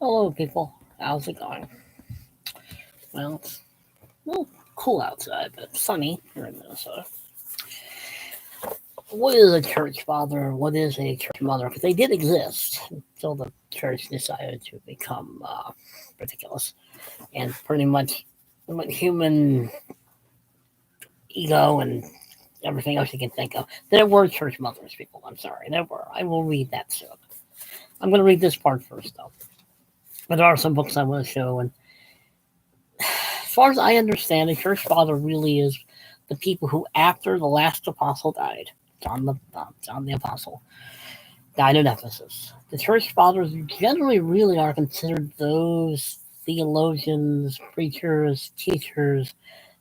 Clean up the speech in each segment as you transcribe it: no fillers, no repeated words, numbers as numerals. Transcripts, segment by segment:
Hello, people. How's it going? Well, it's a little cool outside, but sunny here in Minnesota. What is a church father? What is a church mother? Because they did exist until the church decided to become ridiculous and pretty much human ego and everything else you can think of. There were church mothers, people. I'm sorry. There were. I will read that soon. I'm going to read this part first, though. But there are some books I want to show, and as far as I understand, a church father really is the people who, after the last apostle died, John the apostle, died in Ephesus. The church fathers generally really are considered those theologians, preachers, teachers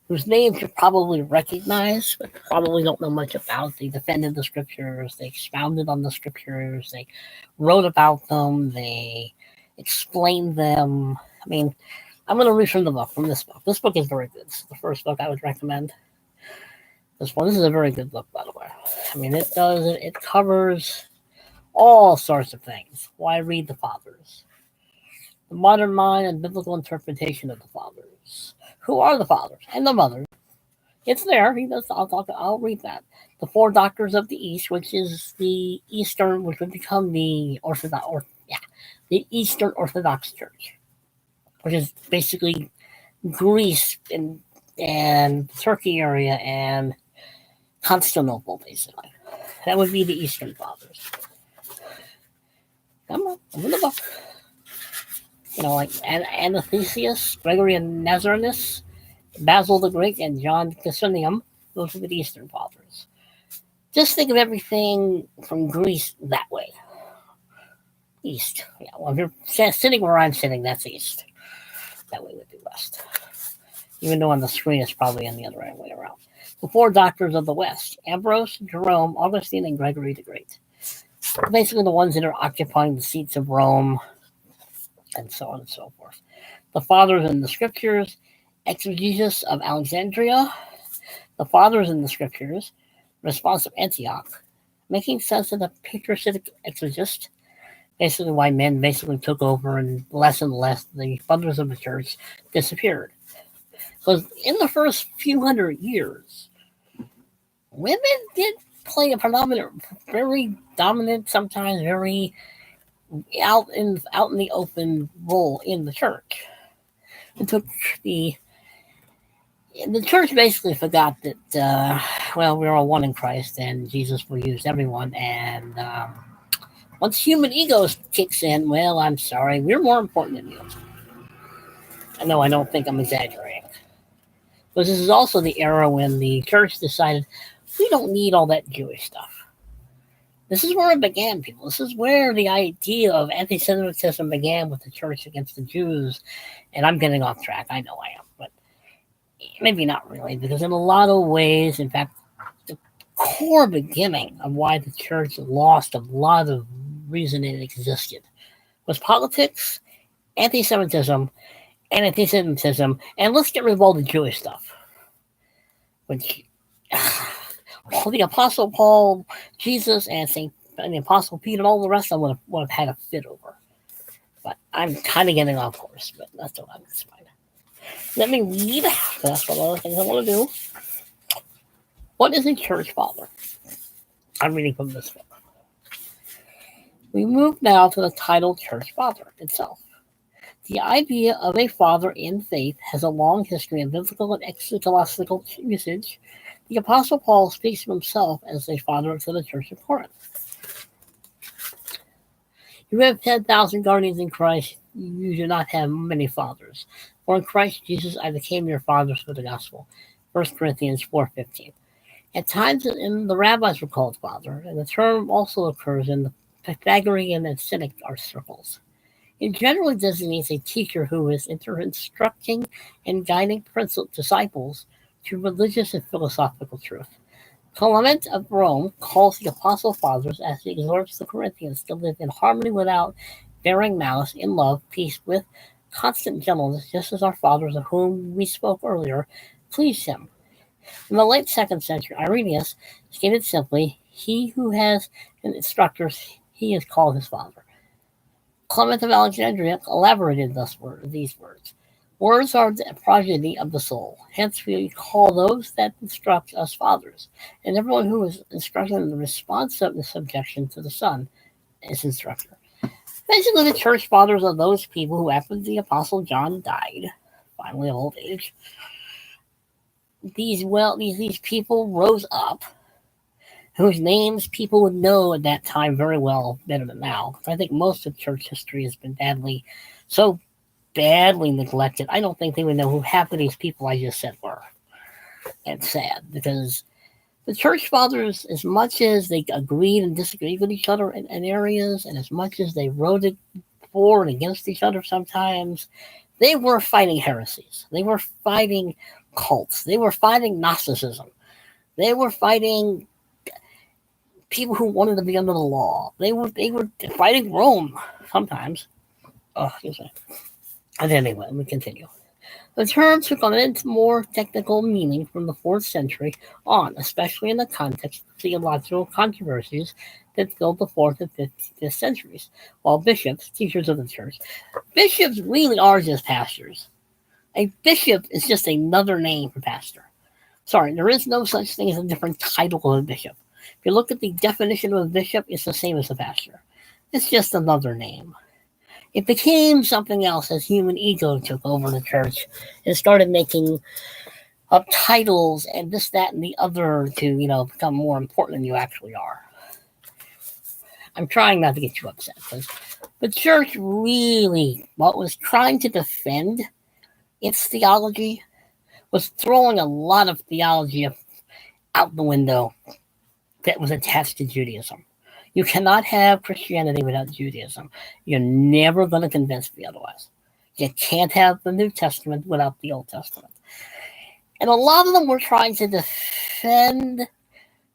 whose names you probably recognize, but probably don't know much about. They defended the scriptures, they expounded on the scriptures, they wrote about them, they explained them. I mean, I'm going to read from the book, from this book. This book is very good. It's the first book I would recommend. This is a very good book, by the way. I mean, it covers all sorts of things. Why read the fathers? The modern mind and biblical interpretation of the fathers. Who are the fathers and the mothers? It's there. I'll read that. The four doctors of the East, which is the Eastern, which would become the the Eastern Orthodox Church, which is basically Greece and Turkey area and Constantinople, basically. That would be the Eastern Fathers. Come on, I'm in the book. Like Anathesius, Gregory of Nazianzus, Basil the Great, and John Chrysostom. Those are the Eastern Fathers. Just think of everything from Greece that way. East. Yeah, well, if you're sitting where I'm sitting, that's east. That way would be west. Even though on the screen it's probably in the other way around. The four doctors of the West: Ambrose, Jerome, Augustine, and Gregory the Great. Basically the ones that are occupying the seats of Rome, and so on and so forth. The fathers in the scriptures: exegesis of Alexandria, the fathers in the scriptures, response of Antioch, making sense of the patricitic exegist, basically why men basically took over and less the fathers of the church disappeared. Because in the first few hundred years, women did play a predominant, very dominant, sometimes very out in the open role in the church. It took the church basically forgot that we're all one in Christ and Jesus will use everyone. And once human ego kicks in, well, I'm sorry, we're more important than you. I know I don't think I'm exaggerating. Because this is also the era when the church decided we don't need all that Jewish stuff. This is where it began, people. This is where the idea of anti-Semitism began with the church against the Jews. And I'm getting off track. I know I am. But maybe not really. Because in a lot of ways, in fact, the core beginning of why the church lost a lot of reason it existed was politics, anti-Semitism, and anti-Semitism. And let's get rid of all the Jewish stuff. Which the Apostle Paul, Jesus, and the Apostle Peter, and all the rest of them would have had a fit over. But I'm kind of getting off course, but that's all right. It's fine. Let me read. That's one of the things I want to do. What is a church father? I'm reading from this book. We move now to the title church father itself. The idea of a father in faith has a long history in biblical and ecclesiastical usage. The Apostle Paul speaks of himself as a father to the church of Corinth. You have 10,000 guardians in Christ. You do not have many fathers. For in Christ Jesus I became your fathers for the gospel. 1 Corinthians 4:15. At times the rabbis were called father, and the term also occurs in the Pythagorean and Cynic art circles. It generally designates a teacher who is instructing and guiding disciples to religious and philosophical truth. Clement of Rome calls the apostle fathers as he exhorts the Corinthians to live in harmony without bearing malice, in love, peace, with constant gentleness, just as our fathers of whom we spoke earlier pleased him. In the late 2nd century, Irenaeus stated simply, he who has an instructor, he is called his father. Clement of Alexandria elaborated these words. Words are the progeny of the soul. Hence we call those that instruct us fathers. And everyone who is instructed in the response of the subjection to the Son is instructor. Basically, the church fathers are those people who, after the Apostle John died, finally of old age, these people rose up, whose names people would know at that time very well, better than now. I think most of church history has been so badly neglected. I don't think they would know who half of these people I just said were. And it's sad, because the church fathers, as much as they agreed and disagreed with each other in areas, and as much as they wrote it for and against each other sometimes, they were fighting heresies. They were fighting cults. They were fighting Gnosticism. They were fighting people who wanted to be under the law. They were fighting Rome sometimes. Oh, and anyway, let me continue. The term took on its more technical meaning from the 4th century on, especially in the context of theological controversies that filled the 4th and 5th centuries, while bishops, teachers of the church, bishops really are just pastors. A bishop is just another name for pastor. Sorry, there is no such thing as a different title of a bishop. If you look at the definition of a bishop, it's the same as a pastor. It's just another name. It became something else as human ego took over the church and started making up titles and this, that, and the other to, become more important than you actually are. I'm trying not to get you upset, because the church really, what was trying to defend its theology, was throwing a lot of theology out the window that was attached to Judaism. You cannot have Christianity without Judaism. You're never going to convince me otherwise. You can't have the New Testament without the Old Testament. And a lot of them were trying to defend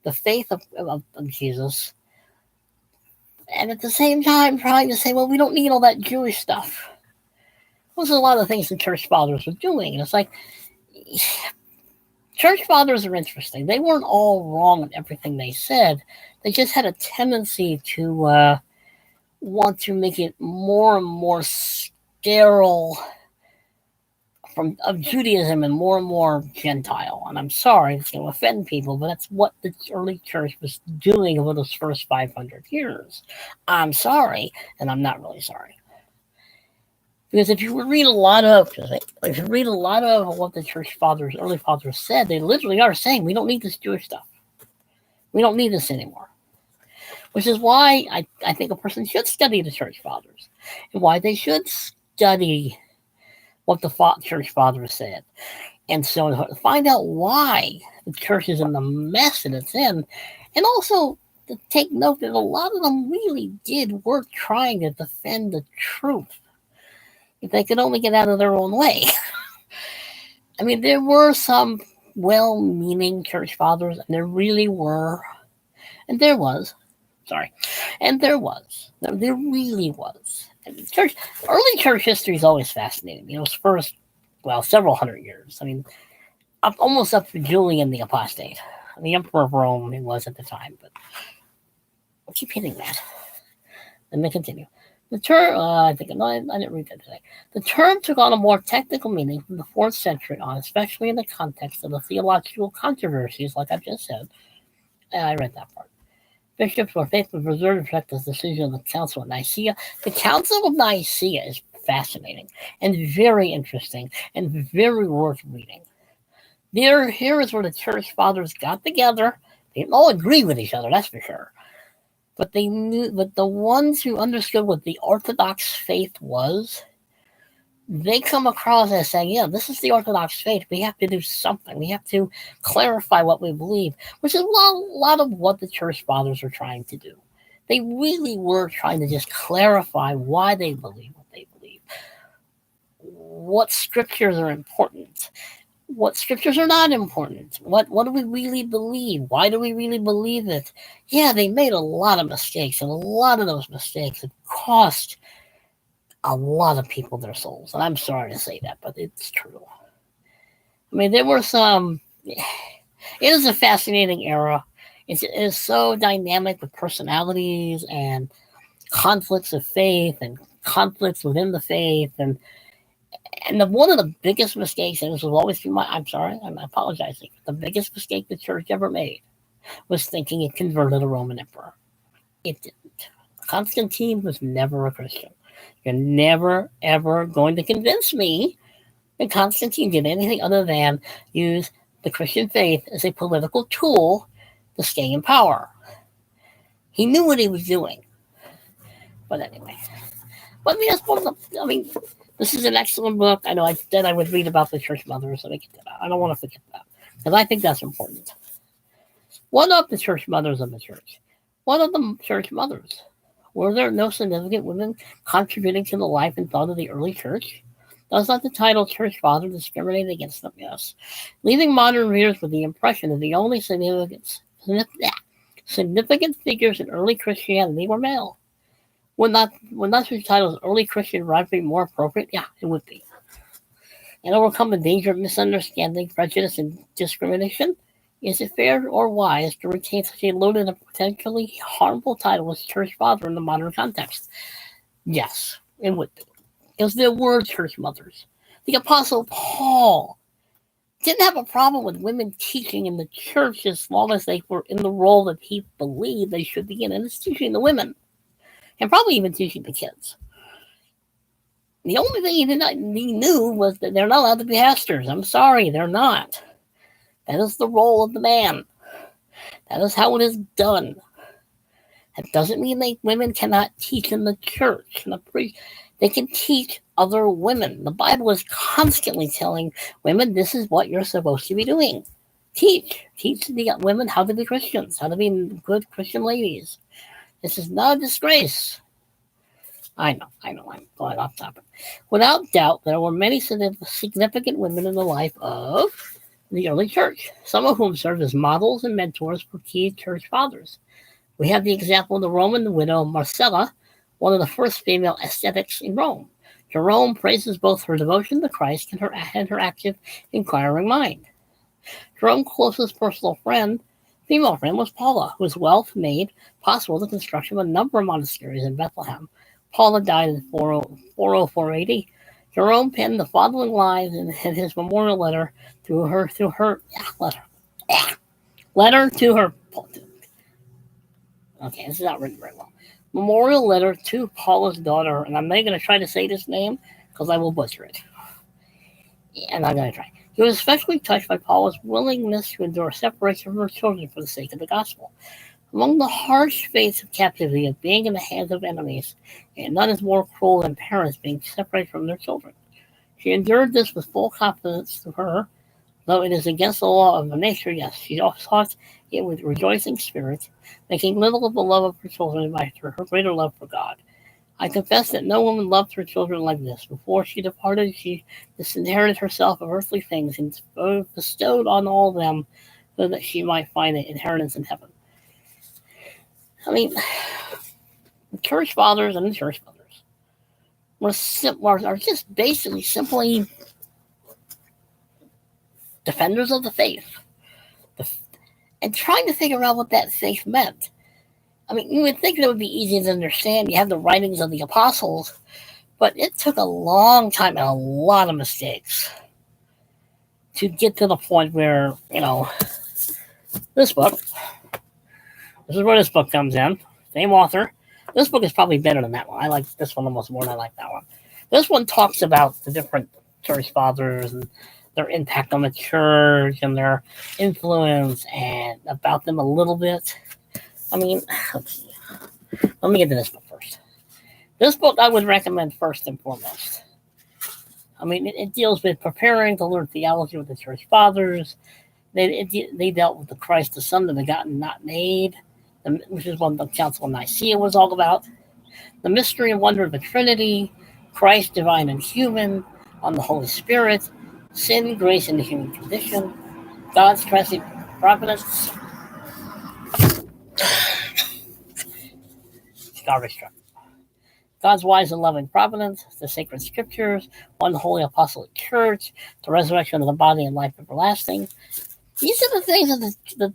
the faith of Jesus, and at the same time trying to say, well, we don't need all that Jewish stuff. Those are a lot of things the church fathers were doing. And it's like, church fathers are interesting. They weren't all wrong in everything they said. They just had a tendency to want to make it more and more sterile of Judaism and more Gentile. And I'm sorry, it's going to offend people, but that's what the early church was doing over those first 500 years. I'm sorry, and I'm not really sorry. Because if you read a lot of what the church fathers, early fathers said, they literally are saying, we don't need this Jewish stuff. We don't need this anymore. Which is why I think a person should study the church fathers, and why they should study what the church fathers said. And so find out why the church is in the mess that it's in. And also to take note that a lot of them really did work trying to defend the truth, if they could only get out of their own way. I mean, there were some well-meaning church fathers, and there really were. And there was. And there really was. And early church history is always fascinating. It's first, several hundred years. I mean, almost up to Julian the Apostate, the Emperor of Rome. It was at the time, but I keep hitting that. Let me continue. The term, I didn't read that today. The term took on a more technical meaning from the 4th century on, especially in the context of the theological controversies, like I've just said. I read that part. Bishops were faithful to preserve and protect the decision of the Council of Nicaea. The Council of Nicaea is fascinating and very interesting and very worth reading. Here is where the church fathers got together. They didn't all agree with each other, that's for sure. But the ones who understood what the Orthodox faith was, they come across as saying, yeah, this is the Orthodox faith. We have to do something. We have to clarify what we believe, which is a lot of what the church fathers were trying to do. They really were trying to just clarify why they believe what they believe, what scriptures are important, what scriptures are not important, what do we really believe, why do we really believe it. Yeah, they made a lot of mistakes, and a lot of those mistakes have cost a lot of people their souls. And I'm sorry to say that, but it's true. I mean, there were some... It is a fascinating era. It is so dynamic with personalities and conflicts of faith and conflicts within the faith, and one of the biggest mistakes, and this will always be I'm apologizing. The biggest mistake the church ever made was thinking it converted a Roman emperor. It didn't. Constantine was never a Christian. You're never, ever going to convince me that Constantine did anything other than use the Christian faith as a political tool to stay in power. He knew what he was doing. But anyway. But this is an excellent book. I know I said I would read about the church mothers. I don't want to forget that, because I think that's important. What of the church mothers of the church? What of the church mothers? Were there no significant women contributing to the life and thought of the early church? Does not the title Church Father discriminate against them? Yes. Leaving modern readers with the impression that the only significant figures in early Christianity were male. Would not the title's early Christian right be more appropriate? Yeah, it would be. And overcome the danger of misunderstanding, prejudice, and discrimination? Is it fair or wise to retain such a loaded and potentially harmful title as Church Father in the modern context? Yes, it would be. Because there were church mothers. The Apostle Paul didn't have a problem with women teaching in the church as long as they were in the role that he believed they should be in. And it's teaching the women. And probably even teaching the kids. The only thing he knew was that they're not allowed to be pastors. I'm sorry, they're not. That is the role of the man. That is how it is done. That doesn't mean that women cannot teach in the church. They can teach other women. The Bible is constantly telling women, this is what you're supposed to be doing. Teach the women how to be Christians, how to be good Christian ladies. This is not a disgrace. I know, I'm going off topic. Without doubt, there were many significant women in the life of the early church, some of whom served as models and mentors for key church fathers. We have the example of the Roman widow Marcella, one of the first female ascetics in Rome. Jerome praises both her devotion to Christ and her active, inquiring mind. Jerome's closest personal female friend, was Paula, whose wealth made possible the construction of a number of monasteries in Bethlehem. Paula died in 404 AD. Jerome penned the following lines in his memorial letter to her letter to her. Okay, this is not written very well. Memorial letter to Paula's daughter, and I'm not going to try to say this name because I will butcher it. And I'm going to try. He was especially touched by Paula's willingness to endure separation from her children for the sake of the gospel. Among the harsh fates of captivity of being in the hands of enemies, and none is more cruel than parents being separated from their children. She endured this with full confidence to her, though it is against the law of nature, yes, she sought it with rejoicing spirit, making little of the love of her children by her greater love for God. I confess that no woman loved her children like this. Before she departed, she disinherited herself of earthly things and bestowed on all of them so that she might find an inheritance in heaven. The church fathers and the church mothers are just basically simply defenders of the faith and trying to figure out what that faith meant. You would think it would be easy to understand. You have the writings of the apostles, but it took a long time and a lot of mistakes to get to the point where, this book, this is where this book comes in. Same author. This book is probably better than that one. I like this one almost more than I like that one. This one talks about the different church fathers and their impact on the church and their influence and about them a little bit. Let's see. Let me get to this book first. This book I would recommend first and foremost. It deals with preparing to learn theology with the church fathers. They dealt with the Christ, the Son, the begotten, not made, which is what the Council of Nicaea was all about. The mystery and wonder of the Trinity, Christ, divine and human, on the Holy Spirit, sin, grace, and the human condition, God's transient providence, garbage truck. God's wise and loving providence, the sacred scriptures, one holy apostolic church, the resurrection of the body and life everlasting. These are the things that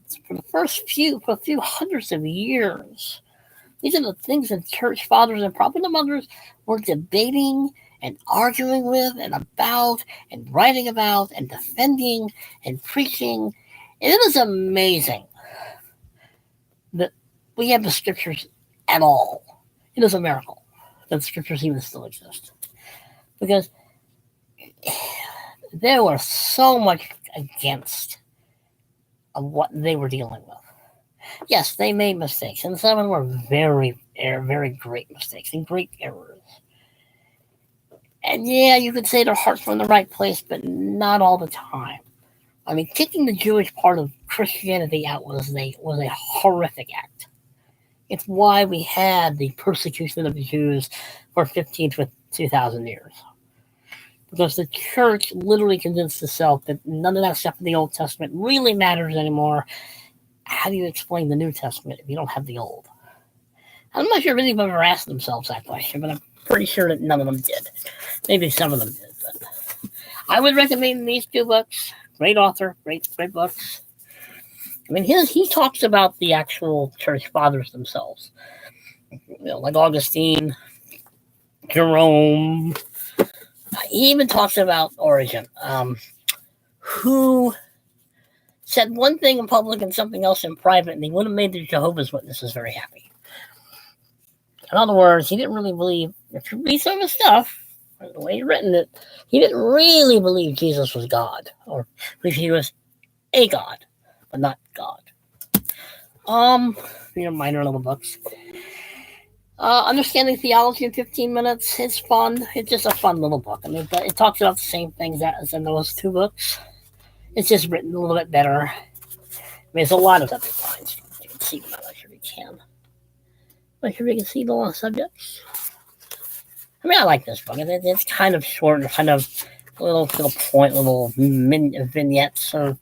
for a few hundreds of years, These are the things that church fathers and probably the mothers were debating and arguing with and about and writing about and defending and preaching. And it is amazing that we have the scriptures at all. It is a miracle that the scriptures even still exist. Because they were so much against of what they were dealing with. Yes, they made mistakes, and some of them were very great mistakes and great errors. And yeah, you could say their hearts were in the right place, but not all the time. I mean, kicking the Jewish part of Christianity out was a horrific act. It's why we had the persecution of the Jews for 15 to 2,000 years. Because the church literally convinced itself that none of that stuff in the Old Testament really matters anymore. How do you explain the New Testament if you don't have the Old? I'm not sure if anyone ever asked themselves that question, but I'm pretty sure that none of them did. Maybe some of them did, but I would recommend these two books. Great author, great books. I mean, he talks about the actual church fathers themselves, like Augustine, Jerome. He even talks about Origen, who said one thing in public and something else in private, and he would have made the Jehovah's Witnesses very happy. In other words, he didn't really believe, if you read some of his stuff, the way he's written it, he didn't really believe Jesus was God, or believe he was a God, but not God. Minor little books. Understanding Theology in 15 Minutes. It's fun. It's just a fun little book. I mean, but it talks about the same things as in those two books. It's just written a little bit better. I mean, there's a lot of subject lines. You can see them. I'm not sure you can. I'm not sure you can see the subjects. I mean, I like this book. It's kind of short and kind of little point, little vignettes of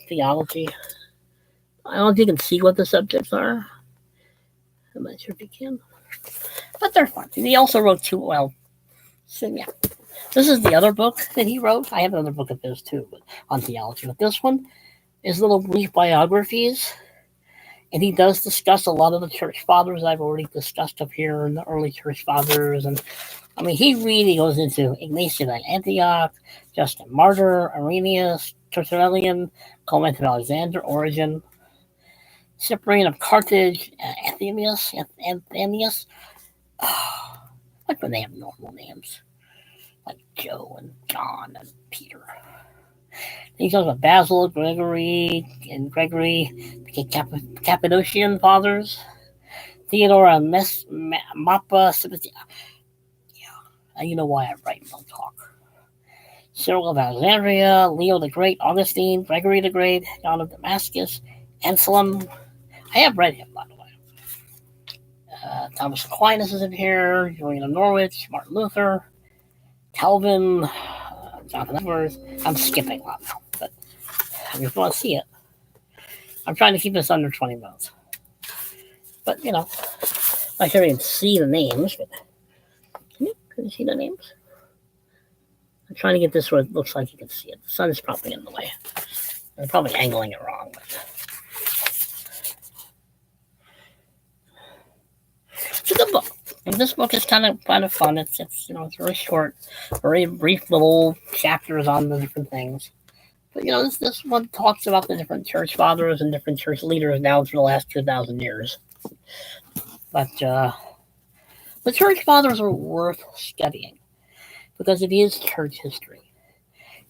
theology. I don't know if you can see what the subjects are. I'm not sure if you can. But they're fun. He also wrote so yeah. This is the other book that he wrote. I have another book of his too, but on theology. But this one is little brief biographies. And he does discuss a lot of the church fathers I've already discussed up here, and the early church fathers. And I mean, he really goes into Ignatius of Antioch, Justin Martyr, Irenaeus, Tertullian, Clement of Alexander, Origen, Cyprian of Carthage, Anthemius. Like when they have normal names, like Joe and John and Peter. He talks about Basil, Gregory, the Cappadocian fathers, Theodora, Mappa, yeah, you know why I write and don't talk. Cyril of Alexandria, Leo the Great, Augustine, Gregory the Great, John of Damascus, Anselm. I have read him, by the way. Thomas Aquinas is in here, Julian of Norwich, Martin Luther, Calvin, Jonathan Edwards. I'm skipping a lot now, but if you want to see it, I'm trying to keep this under 20 minutes. But, I'm sure you can see the names, but can you see the names? I'm trying to get this where it looks like you can see it. The sun is probably in the way. I'm probably angling it wrong, but it's a good book. And this book is kind of fun. It's very short, very brief little chapters on the different things. But this one talks about the different church fathers and different church leaders now through the last 2,000 years. But the church fathers are worth studying because it is church history.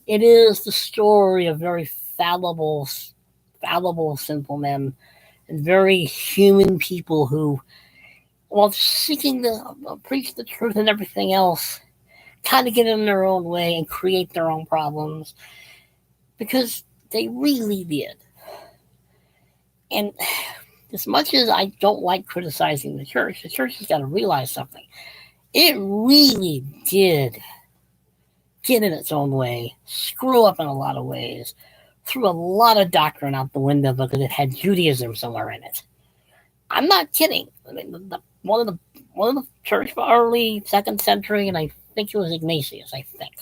It is the story of very fallible, sinful men and very human people who, while seeking to preach the truth and everything else, kind of get in their own way and create their own problems, because they really did. And as much as I don't like criticizing the church has got to realize something. It really did get in its own way, screw up in a lot of ways, threw a lot of doctrine out the window because it had Judaism somewhere in it. I'm not kidding. I mean, one of the church early 2nd century, and I think it was Ignatius. I think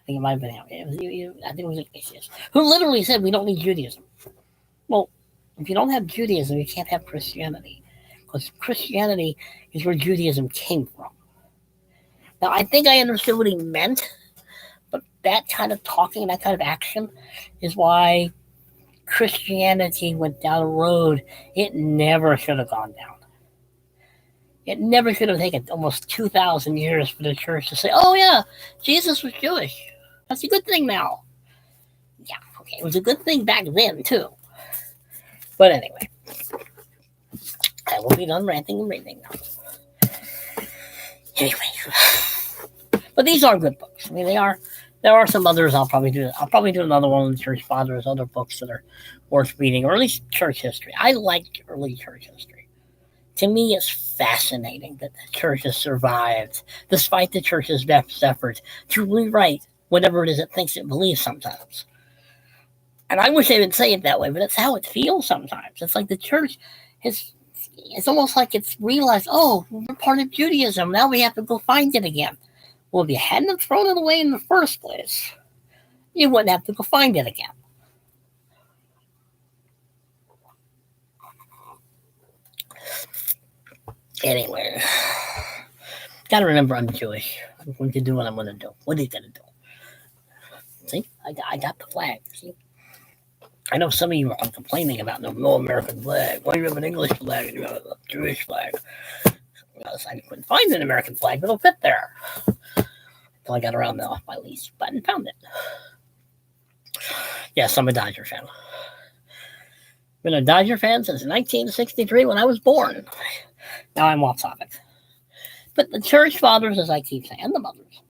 it might have been him. I think it was Ignatius, who literally said we don't need Judaism. Well, if you don't have Judaism, you can't have Christianity. because Christianity is where Judaism came from. Now, I think I understood what he meant, but that kind of talking, that kind of action is why Christianity went down a road it never should have gone down. It never should have taken almost 2,000 years for the church to say, oh, yeah, Jesus was Jewish. That's a good thing now. Yeah, okay, it was a good thing back then, too. But anyway, I will be done ranting and raving now. Anyway, but these are good books. I mean, they are. There are some others I'll probably do. I'll probably do another one on the Church Fathers, other books that are worth reading, or at least church history. I like early church history. To me, it's fascinating that the church has survived, despite the church's best efforts to rewrite whatever it is it thinks it believes sometimes. And I wish they would say it that way, but it's how it feels sometimes. It's like the church has, it's almost like it's realized, oh, we're part of Judaism. Now we have to go find it again. Well, if you hadn't thrown it away in the first place, you wouldn't have to go find it again. Anyway, gotta remember I'm Jewish. I'm going to do what I'm going to do. What are you going to do? See, I got the flag. See, I know some of you are complaining about no American flag. Why do you have an English flag and you have a Jewish flag? Because I couldn't find an American flag that'll fit there. Until I got around off my lease button and found it. Yes, I'm a Dodger fan. Been a Dodger fan since 1963 when I was born. Now I'm off topic. But the church fathers, as I keep saying, and the mothers,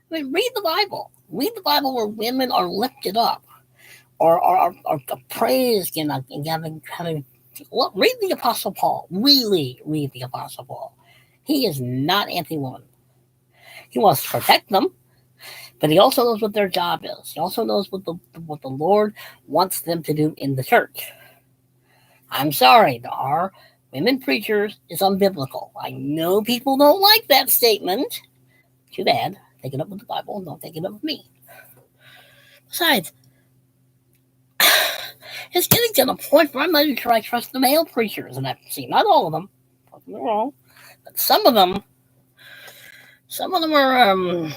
I mean, read the Bible. Read the Bible where women are lifted up or are praised and having. Look, read the Apostle Paul. Really read the Apostle Paul. He is not anti-woman. He wants to protect them, but he also knows what their job is. He also knows what the Lord wants them to do in the church. I'm sorry, there are women preachers is unbiblical. I know people don't like that statement. Too bad. Take it up with the Bible and don't take it up with me. Besides, it's getting to the point where I'm not even sure I trust the male preachers, and I've seen not all of them. Don't get me wrong, but some of them are. I'm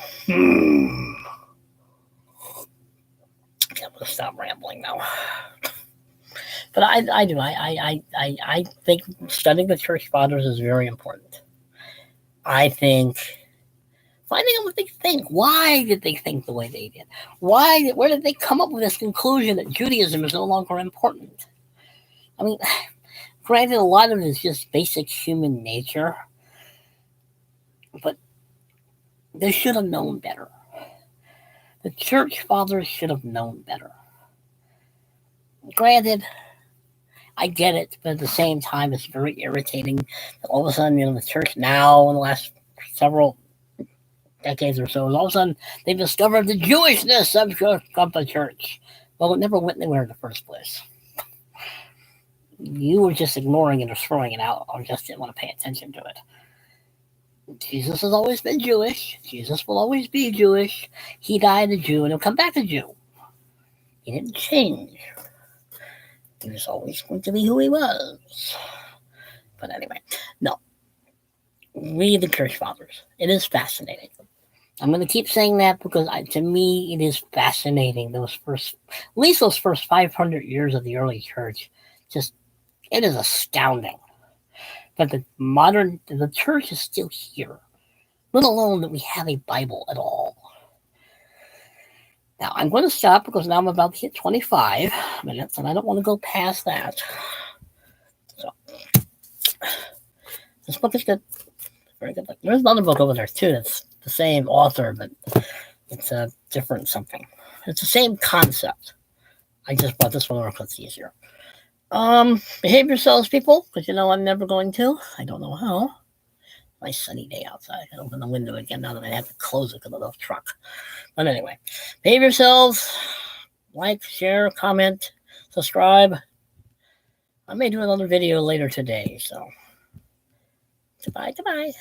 gonna stop rambling now. But I do. I think studying the church fathers is very important. I think finding out what they think. Why did they think the way they did? Where did they come up with this conclusion that Judaism is no longer important? I mean, granted, a lot of it is just basic human nature, but they should have known better. The church fathers should have known better. Granted, I get it, but at the same time, it's very irritating that all of a sudden, the church now, in the last several decades or so, all of a sudden, they've discovered the Jewishness of the church. Well, it never went anywhere in the first place. You were just ignoring it or throwing it out, or just didn't want to pay attention to it. Jesus has always been Jewish. Jesus will always be Jewish. He died a Jew, and he'll come back a Jew. He didn't change. He was always going to be who he was. But anyway, no. Read the church fathers. It is fascinating. I'm going to keep saying that because to me, it is fascinating. At least those first 500 years of the early church, it is astounding that the church is still here, let alone that we have a Bible at all. Now, I'm going to stop because now I'm about to hit 25 minutes, and I don't want to go past that. So, this book is good. Very good book. There's another book over there, too, that's the same author, but it's a different something. It's the same concept. I just bought this one over because it's easier. Behave yourselves, people, because I'm never going to. I don't know how. Nice sunny day outside. I open the window again now that I have to close it because of the truck. But anyway, behave yourselves. Like, share, comment, subscribe. I may do another video later today, so goodbye.